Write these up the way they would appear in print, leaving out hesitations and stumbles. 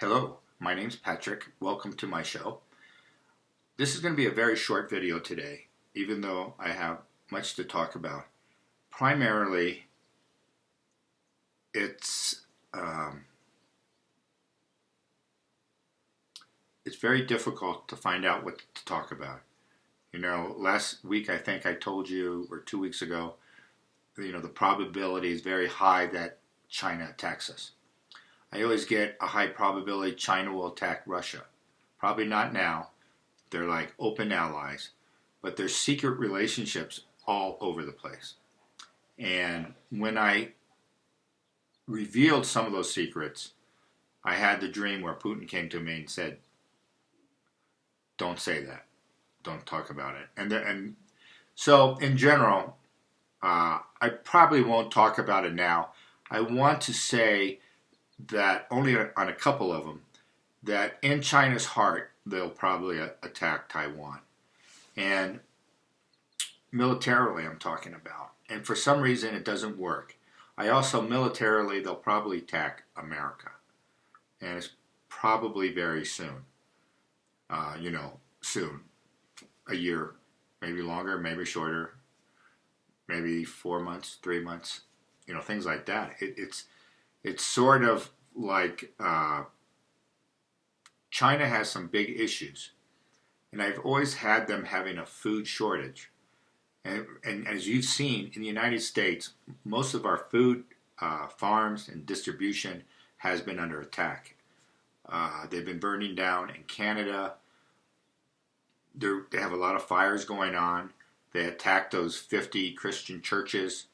Hello, my name's Patrick. Welcome to my show. This is going to be a very short video today, even though I have much to talk about. Primarily, it's very difficult to find out what to talk about. You know, last week I think I told you, or 2 weeks ago, the probability is very high that China attacks us. I always get a high probability China will attack Russia. Probably not now. They're like open allies. But there's secret relationships all over the place. And when I revealed some of those secrets, I had the dream where Putin came to me and said, don't say that. Don't talk about it. And so in general, I probably won't talk about it now. I want to say that only on a couple of them, that in China's heart, they'll probably attack Taiwan. And militarily, I'm talking about. And for some reason, it doesn't work. I also, militarily, they'll probably attack America. And it's probably very soon. Soon. A year, maybe longer, maybe shorter, maybe 4 months, 3 months, things like that. It's sort of like China has some big issues, and I've always had them having a food shortage. And as you've seen in the United States, most of our food farms and distribution has been under attack. They've been burning down in Canada. They have a lot of fires going on. They attacked those 50 Christian churches.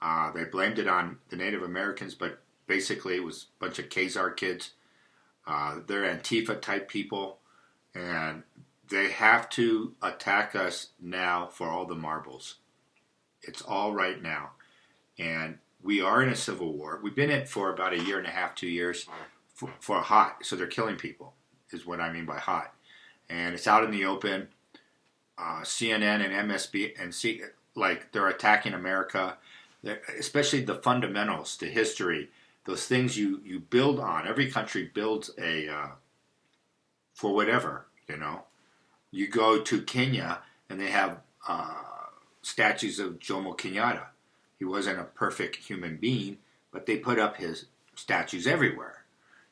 They blamed it on the Native Americans, but basically it was a bunch of Khazar kids. They're Antifa type people, and they have to attack us now for all the marbles. It's all right now. And we are in a civil war. We've been in it for about a year and a half, 2 years, for hot. So they're killing people, is what I mean by hot. And it's out in the open. CNN and MSNBC, they're attacking America, especially the fundamentals, the history, those things you build on. Every country builds for whatever, You go to Kenya and they have statues of Jomo Kenyatta. He wasn't a perfect human being, but they put up his statues everywhere,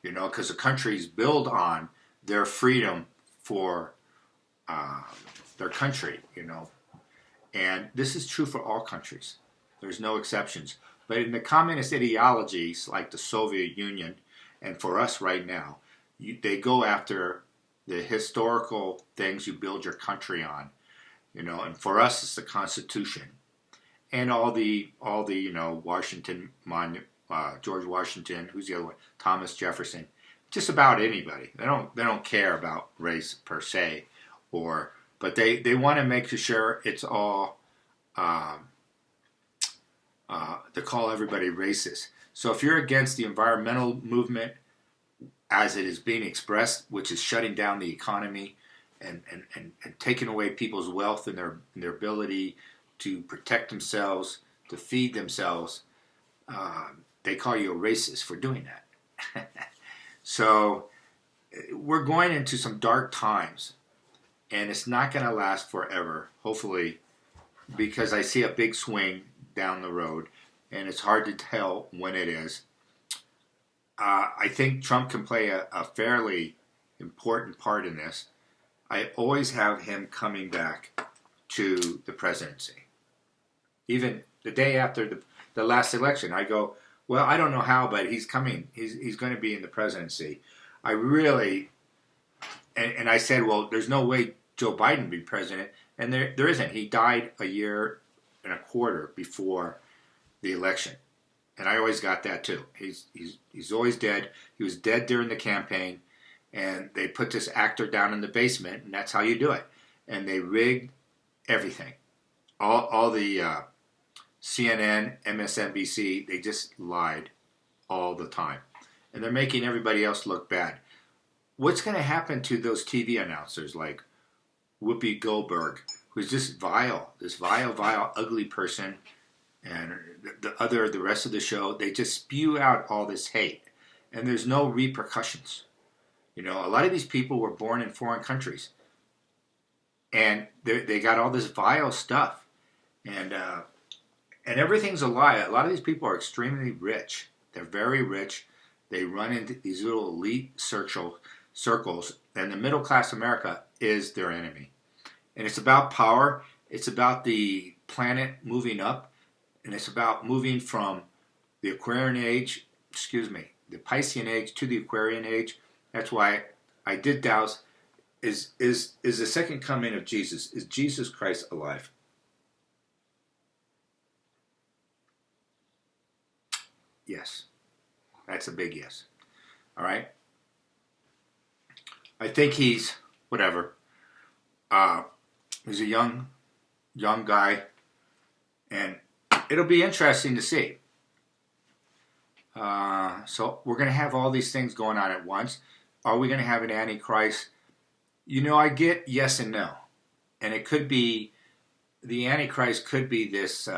because the countries build on their freedom for their country, And this is true for all countries. There's no exceptions. But in the communist ideologies, like the Soviet Union, and for us right now, they go after the historical things you build your country on, And for us, it's the Constitution, and all the Washington, George Washington, who's the other one? Thomas Jefferson. Just about anybody. They don't care about race per se, but they want to make sure it's all. They call everybody racist. So if you're against the environmental movement as it is being expressed, which is shutting down the economy and taking away people's wealth and their ability to protect themselves, to feed themselves, they call you a racist for doing that. So we're going into some dark times, and it's not going to last forever, hopefully, because I see a big swing down the road, and it's hard to tell when it is. I think Trump can play a fairly important part in this. I always have him coming back to the presidency. Even the day after the last election, I go, well, I don't know how, but he's coming. He's going to be in the presidency. I really, and I said, well, there's no way Joe Biden be president, and there isn't. He died a year and a quarter before the election, and I always got that too. He's always dead. He was dead during the campaign, and they put this actor down in the basement, and that's how you do it. And they rigged everything. All the CNN, MSNBC, they just lied all the time. And they're making everybody else look bad. What's going to happen to those TV announcers like Whoopi Goldberg, who's this vile, ugly person, and the rest of the show, they just spew out all this hate. And there's no repercussions. You know, a lot of these people were born in foreign countries, and they got all this vile stuff, and everything's a lie. A lot of these people are extremely rich. They're very rich. They run into these little elite circles, and the middle class America is their enemy. And it's about power. It's about the planet moving up, and it's about moving from the Aquarian age, the Piscean age to the Aquarian age. That's why I did Dows. Is the second coming of Jesus? Is Jesus Christ alive? Yes. That's a big yes. All right. I think he's whatever. He's a young guy, and it'll be interesting to see. So we're going to have all these things going on at once. Are we going to have an Antichrist? You know, I get yes and no, and it could be the Antichrist could be this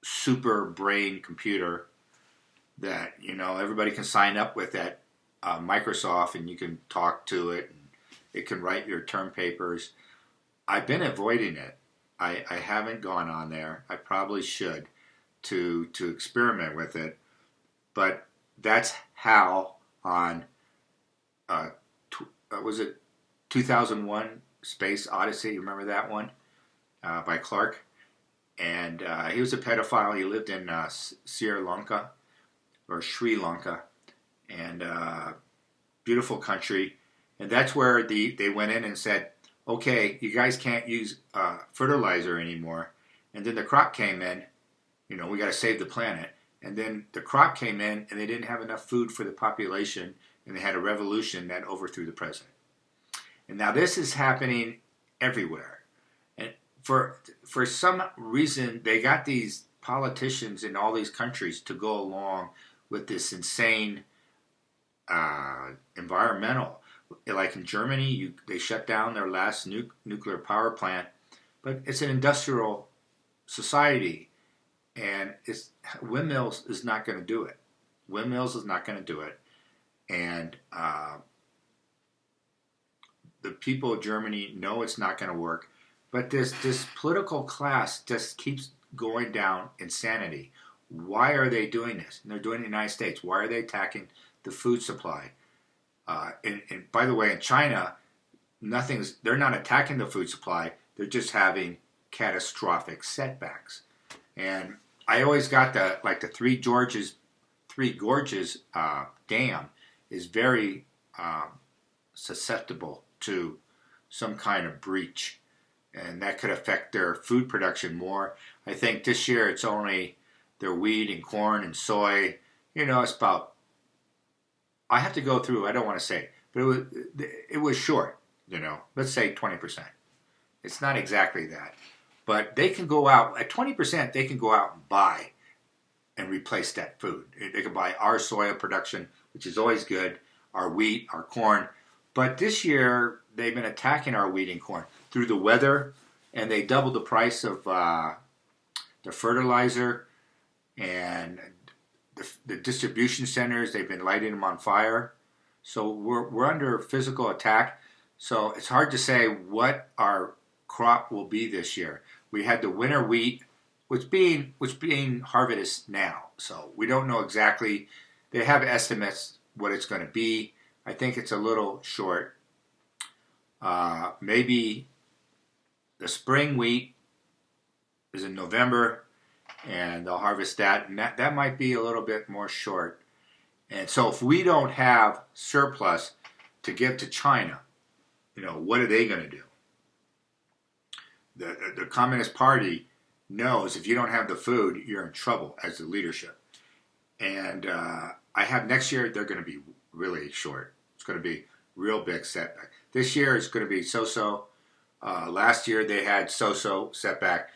super brain computer that, you know, everybody can sign up with at Microsoft, and you can talk to it, and it can write your term papers. I've been avoiding it. I haven't gone on there. I probably should to experiment with it, but that's how on was it 2001 Space Odyssey? You remember that one by Clark? And he was a pedophile. He lived in Sri Lanka, and beautiful country. And that's where they went in and said, okay, you guys can't use fertilizer anymore. And then the crop came in. You know, we got to save the planet. And then the crop came in, and they didn't have enough food for the population, and they had a revolution that overthrew the president. And now this is happening everywhere. And for some reason, they got these politicians in all these countries to go along with this insane environmental. Like in Germany, they shut down their last nuclear power plant, but it's an industrial society, and windmills is not going to do it. Windmills is not going to do it, and the people of Germany know it's not going to work. But this political class just keeps going down insanity. Why are they doing this? And they're doing it in the United States. Why are they attacking the food supply? And by the way, in China, they're not attacking the food supply. They're just having catastrophic setbacks. And I always got the Three Gorges dam is very susceptible to some kind of breach, and that could affect their food production more. I think this year it's only their wheat and corn and soy. You know, it's about, I have to go through, I don't want to say, but it was short, you know, let's say 20%. It's not exactly that. But they can go out, at 20%, they can go out and buy and replace that food. They can buy our soy production, which is always good, our wheat, our corn. But this year, they've been attacking our wheat and corn through the weather, and they doubled the price of the fertilizer, and the distribution centers, they've been lighting them on fire. So we're under physical attack. So it's hard to say what our crop will be this year. We had the winter wheat, which being harvested now. So we don't know exactly. They have estimates what it's going to be. I think it's a little short. Maybe the spring wheat is in November, and they'll harvest that, and that might be a little bit more short. And so if we don't have surplus to give to China, you know, what are they going to do? The Communist Party knows if you don't have the food, you're in trouble as the leadership. And I have next year, they're going to be really short. It's going to be real big setback. This year is going to be so-so. Last year they had so-so setback.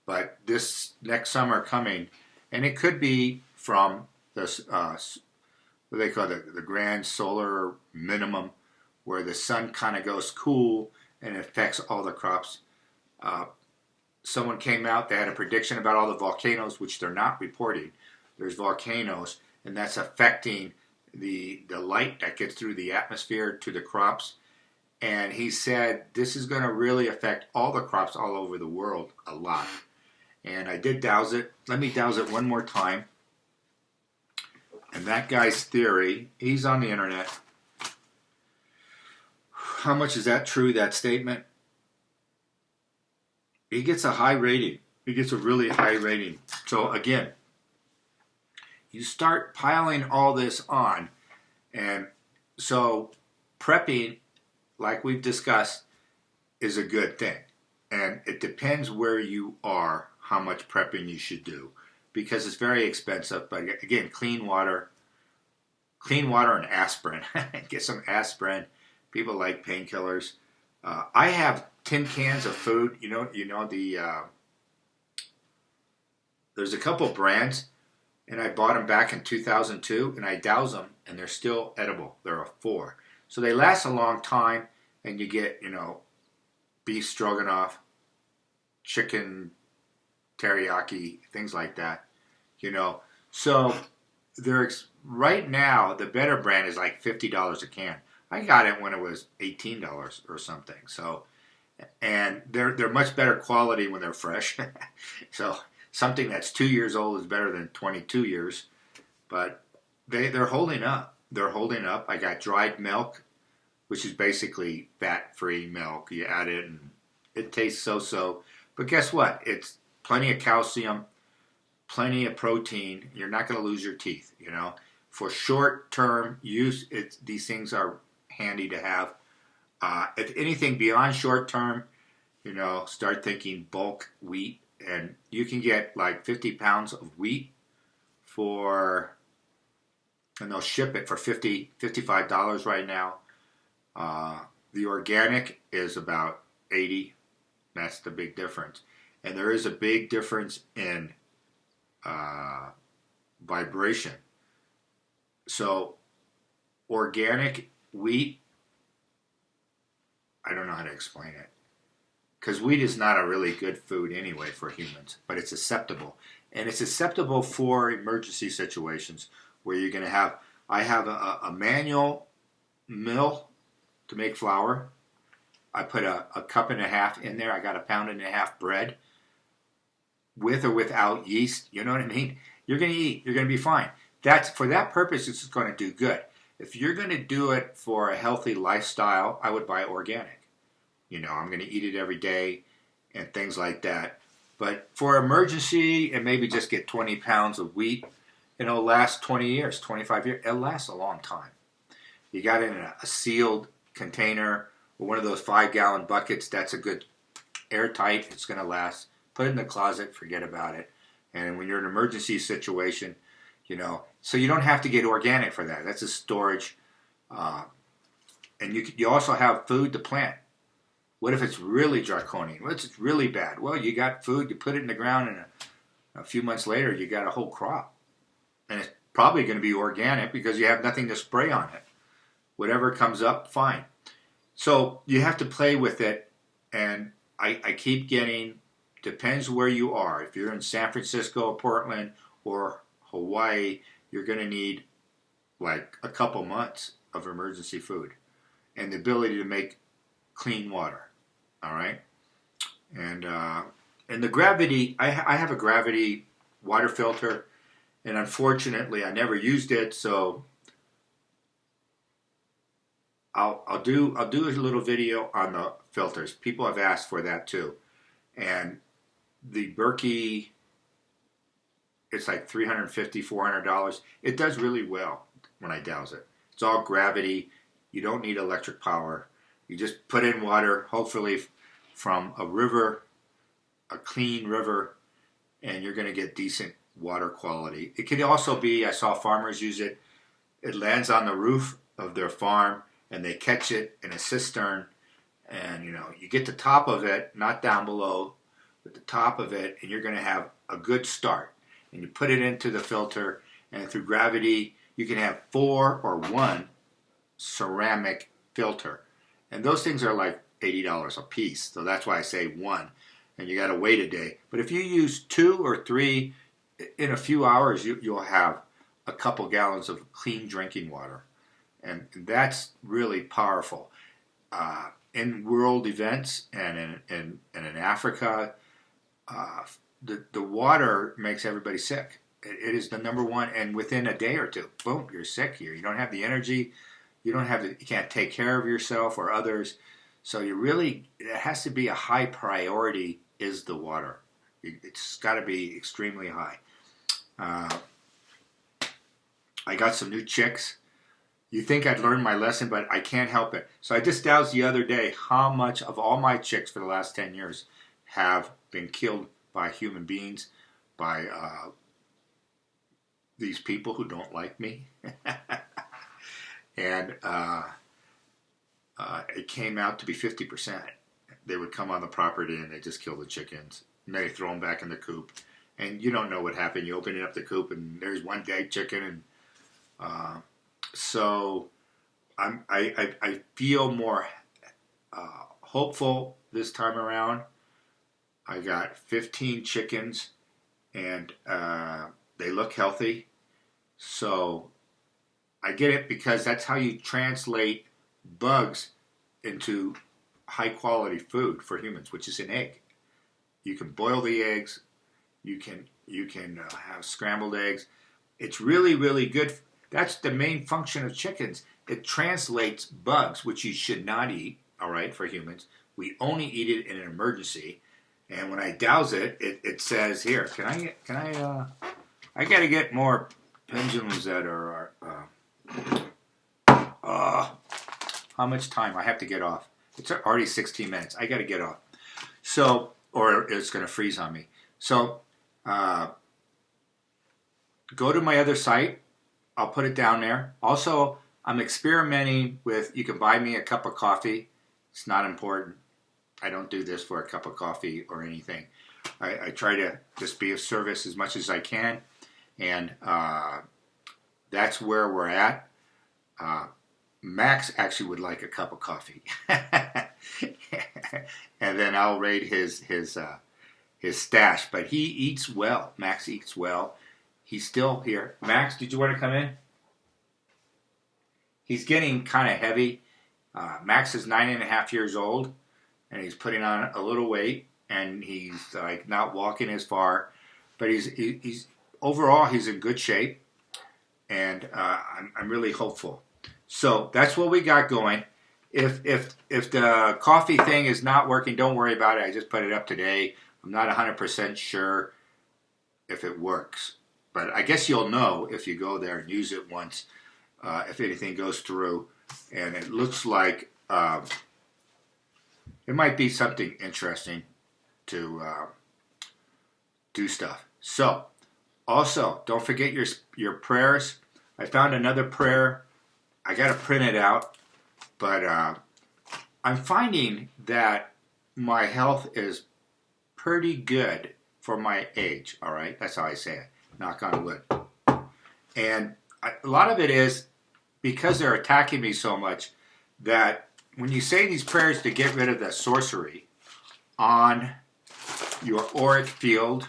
But this next summer coming, and it could be from this, what they call the grand solar minimum, where the sun kind of goes cool and it affects all the crops. Someone came out, they had a prediction about all the volcanoes, which they're not reporting. There's volcanoes, and that's affecting the light that gets through the atmosphere to the crops. And he said this is going to really affect all the crops all over the world a lot. And I did douse it. Let me douse it one more time. And that guy's theory, he's on the internet. How much is that true, that statement? He gets a high rating. He gets a really high rating. So again, you start piling all this on. And so prepping, like we've discussed, is a good thing. And it depends where you are, how much prepping you should do. Because it's very expensive. But again, clean water and aspirin. Get some aspirin. People like painkillers. I have tin cans of food. You know the there's a couple brands, and I bought them back in 2002, and I douse them, and they're still edible. They're a 4, so they last a long time, and you get beef stroganoff, chicken teriyaki, things like that. So there's right now the better brand is like $50 a can. I got it when it was $18 or something. So, and they're much better quality when they're fresh. So something that's 2 years old is better than 22 years. But they're holding up. They're holding up. I got dried milk, which is basically fat-free milk. You add it, and it tastes so-so. But guess what? It's plenty of calcium, plenty of protein. You're not going to lose your teeth. For short-term use, these things are handy to have. If anything beyond short term, start thinking bulk wheat, and you can get like 50 pounds of wheat and they'll ship it for $55 right now. The organic is about $80. That's the big difference. And there is a big difference in vibration. So organic wheat, I don't know how to explain it. Because wheat is not a really good food anyway for humans, but it's acceptable. And it's acceptable for emergency situations where you're going to have, I have a manual mill to make flour. I put a cup and a half in there. I got 1.5 pounds bread with or without yeast. You know what I mean? You're going to eat. You're going to be fine. For that purpose, it's going to do good. If you're going to do it for a healthy lifestyle, I would buy organic. I'm going to eat it every day and things like that. But for emergency, and maybe just get 20 pounds of wheat, it'll last 20 years, 25 years. It'll last a long time. You got it in a sealed container or one of those 5-gallon buckets. That's a good airtight. It's going to last. Put it in the closet. Forget about it. And when you're in an emergency situation, so you don't have to get organic for that. That's a storage. And you also have food to plant. What if it's really draconian? What if it's really bad? Well, you got food, you put it in the ground, and a few months later, you got a whole crop. And it's probably going to be organic because you have nothing to spray on it. Whatever comes up, fine. So you have to play with it, and I keep getting, depends where you are. If you're in San Francisco, Portland, or Hawaii, you're going to need like a couple months of emergency food and the ability to make clean water. All right, and the gravity. I have a gravity water filter, and unfortunately, I never used it. So I'll do a little video on the filters. People have asked for that too, and the Berkey. It's like $350, $400. It does really well when I douse it. It's all gravity. You don't need electric power. You just put in water, hopefully from a river, a clean river, and you're going to get decent water quality. It could also be, I saw farmers use it, it lands on the roof of their farm, and they catch it in a cistern, and you get the top of it, not down below, but the top of it, and you're going to have a good start. And you put it into the filter, and through gravity, you can have 4 or 1 ceramic filter. And those things are like $80 a piece. So that's why I say 1. And you got to wait a day. But if you use 2 or 3, in a few hours, you'll have a couple gallons of clean drinking water. And that's really powerful. In world events and in Africa, the water makes everybody sick. It is the number one, and within a day or two, boom, you're sick here. You don't have the energy. You can't take care of yourself or others. So it has to be a high priority is the water. It's got to be extremely high. I got some new chicks. You think I'd learned my lesson, but I can't help it. So I just dowsed the other day how much of all my chicks for the last 10 years have been killed by human beings, by these people who don't like me. And it came out to be 50%. They would come on the property and they just kill the chickens. And they throw them back in the coop. And you don't know what happened. You open up the coop and there's one dead chicken. And so I feel more hopeful this time around. I got 15 chickens and they look healthy. So I get it because that's how you translate bugs into high quality food for humans, which is an egg. You can boil the eggs. You can have scrambled eggs. It's really, really good. That's the main function of chickens. It translates bugs, which you should not eat, all right, for humans. We only eat it in an emergency. And when I douse it, it says here, I got to get more pendulums that are, how much time? I have to get off. It's already 16 minutes. I got to get off. So, or it's going to freeze on me. So, go to my other site. I'll put it down there. Also, I'm experimenting with, you can buy me a cup of coffee. It's not important. I don't do this for a cup of coffee or anything. I try to just be of service as much as I can. And that's where we're at. Max actually would like a cup of coffee. And then I'll raid his stash. But he eats well. Max eats well. He's still here. Max, did you want to come in? He's getting kind of heavy. Max is 9.5 years old, and he's putting on a little weight, and he's like not walking as far, but he's overall he's in good shape, and I'm really hopeful. So that's what we got going. If the coffee thing is not working, don't worry about it. I just put it up today. I'm not 100% sure if it works. But I guess you'll know if you go there and use it once, if anything goes through. And it looks like it might be something interesting to do stuff. So, also, don't forget your prayers. I found another prayer. I got to print it out. But I'm finding that my health is pretty good for my age. All right? That's how I say it. Knock on wood. And a lot of it is because they're attacking me so much that when you say these prayers to get rid of the sorcery on your auric field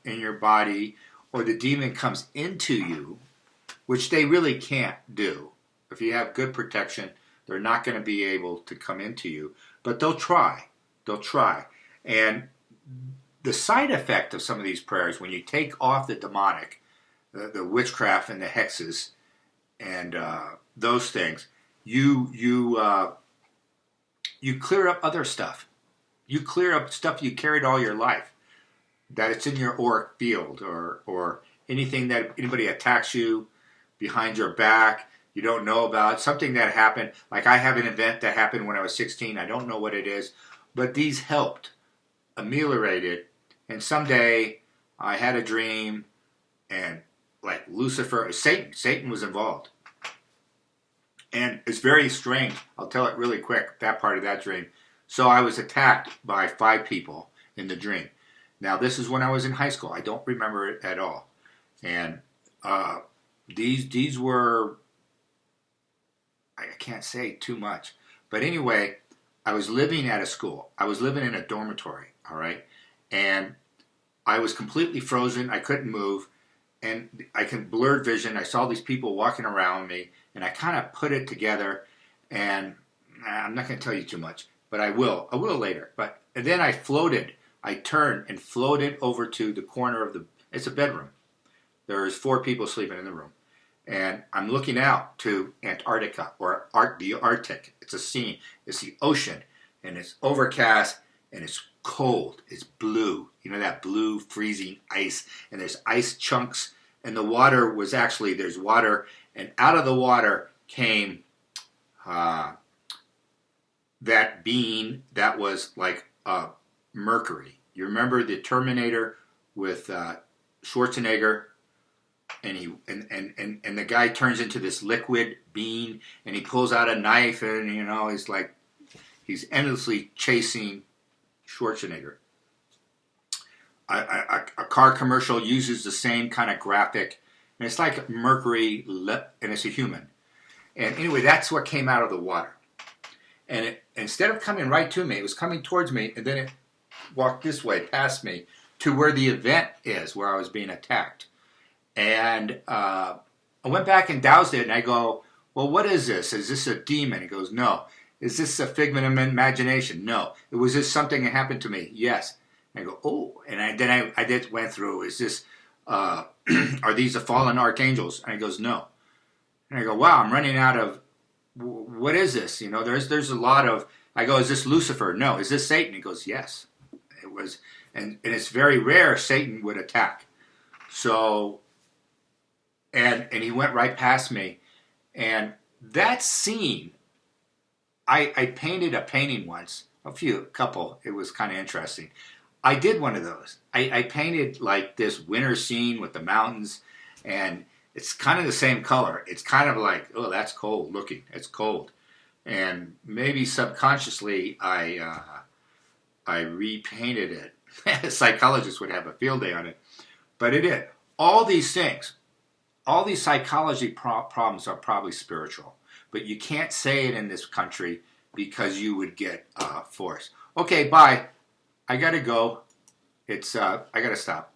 in your body, or the demon comes into you, which they really can't do. If you have good protection, they're not going to be able to come into you. But they'll try. They'll try. And the side effect of some of these prayers, when you take off the demonic, the witchcraft and the hexes, and those things, you clear up other stuff. You clear up stuff you carried all your life, that it's in your auric field, or anything that anybody attacks you behind your back, you don't know about, something that happened. Like I have an event that happened when I was 16. I don't know what it is, but these helped ameliorate it. And someday I had a dream, and like Lucifer, Satan was involved. And it's very strange. I'll tell it really quick, that part of that dream. So I was attacked by 5 people in the dream. Now this is when I was in high school. I don't remember it at all. And these were, I can't say too much. But anyway, I was living at a school. I was living in a dormitory, all right? And I was completely frozen. I couldn't move. and I can blurred vision. I saw these people walking around me, and I kind of put it together. And I'm not going to tell you too much, but I will. I will later. And then I floated. I turned and floated over to the corner of it's a bedroom. There's 4 people sleeping in the room. And I'm looking out to Antarctica, or the Arctic. It's a scene. It's the ocean, and it's overcast, and it's cold. It's blue. You know, that blue freezing ice, and there's ice chunks, and the water was actually, there's water, and out of the water came that being that was like mercury. You remember the Terminator with Schwarzenegger? And the guy turns into this liquid being, and he pulls out a knife, and he's endlessly chasing Schwarzenegger. A car commercial uses the same kind of graphic, and it's like mercury, and it's a human. And anyway, that's what came out of the water. And instead of coming right to me, it was coming towards me, and then it walked this way past me to where the event is, where I was being attacked. And I went back and doused it, and I go, well, what is this? Is this a demon? He goes, no. Is this a figment of imagination? No. Was this something that happened to me? Yes. And I go, oh. And I went through, is this, are these the fallen archangels? And he goes, no. And I go, wow, I'm running out of, what is this? There's a lot of, I go, is this Lucifer? No. Is this Satan? He goes, yes. It was, and it's very rare Satan would attack. So, and he went right past me. And that scene, I painted a painting once, a couple. It was kind of interesting. I did one of those. I painted like this winter scene with the mountains, and it's kind of the same color. It's kind of like, oh, that's cold looking. It's cold. And maybe subconsciously I repainted it. A psychologist would have a field day on it. But it did. All these things, all these psychology problems are probably spiritual. But you can't say it in this country because you would get forced. Okay, bye. I got to go. I got to stop.